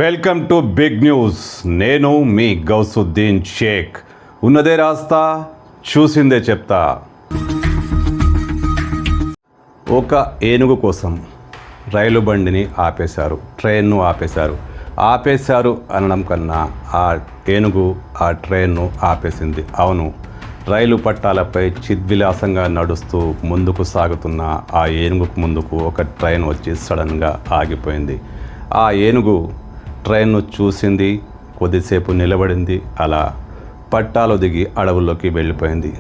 Welcome to big news. నేను మీ గౌసుద్దీన్ షేక్. ఉన్నదే రాస్తా, చూసిందే చెప్తా. ఒక ఏనుగు కోసం రైలు బండిని ఆపేశారు, ట్రైన్ను ఆపేశారు అనడం కన్నా ఆ ఏనుగు ఆ ట్రైన్ను ఆపేసింది. అవును, రైలు పట్టాలపై చిద్విలాసంగా నడుస్తూ ముందుకు సాగుతున్న ఆ ఏనుగుకు ముందుకు ఒక ట్రైన్ వచ్చి సడన్గా ఆగిపోయింది. ఆ ఏనుగు ట్రైన్ను చూసింది, కొద్దిసేపు నిలబడింది, అలా పట్టాలు దిగి అడవుల్లోకి వెళ్ళిపోయింది.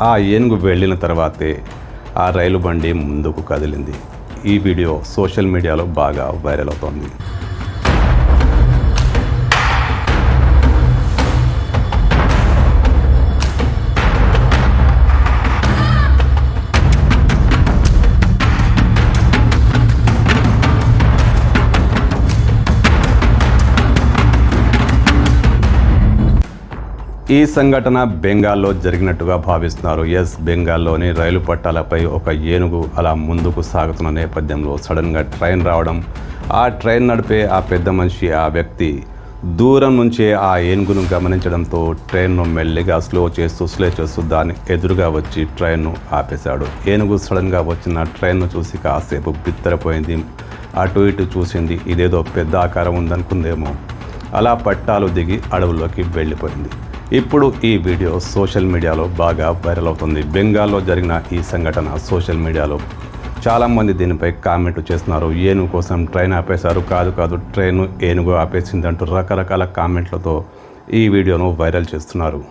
ఆ ఏనుగు వెళ్ళిన తర్వాతే ఆ రైలు బండి ముందుకు కదిలింది. ఈ వీడియో సోషల్ మీడియాలో బాగా వైరల్ అవుతోంది. ఈ సంఘటన బెంగాల్లో జరిగినట్టుగా భావిస్తున్నారు. బెంగాల్లోని రైలు పట్టాలపై ఒక ఏనుగు అలా ముందుకు సాగుతున్న నేపథ్యంలో సడన్గా ట్రైన్ రావడం, ఆ ట్రైన్ నడిపే ఆ పెద్ద మనిషి, ఆ వ్యక్తి దూరం నుంచే ఆ ఏనుగును గమనించడంతో ట్రైన్ను మెల్లిగా స్లో చేస్తూ దాని ఎదురుగా వచ్చి ట్రైన్ను ఆపేశాడు. ఏనుగు సడన్గా వచ్చిన ట్రైన్ను చూసి కాసేపు బిత్తరపోయింది, అటు ఇటు చూసింది, ఇదేదో పెద్ద ఆకారం ఉందనుకుందేమో. అలా పట్టాలు దిగి అడవుల్లోకి వెళ్ళిపోయింది. ఇప్పుడు ఈ వీడియో సోషల్ మీడియాలో బాగా వైరల్ అవుతుంది. బెంగాల్లో జరిగిన ఈ సంఘటన సోషల్ మీడియాలో చాలామంది దీనిపై కామెంట్లు చేస్తున్నారు. ఏనుగు కోసం ట్రైన్ ఆపేశారు, కాదు ట్రైన్ ఏనుగు ఆపేసింది అంటూ రకరకాల కామెంట్లతో ఈ వీడియోను వైరల్ చేస్తున్నారు.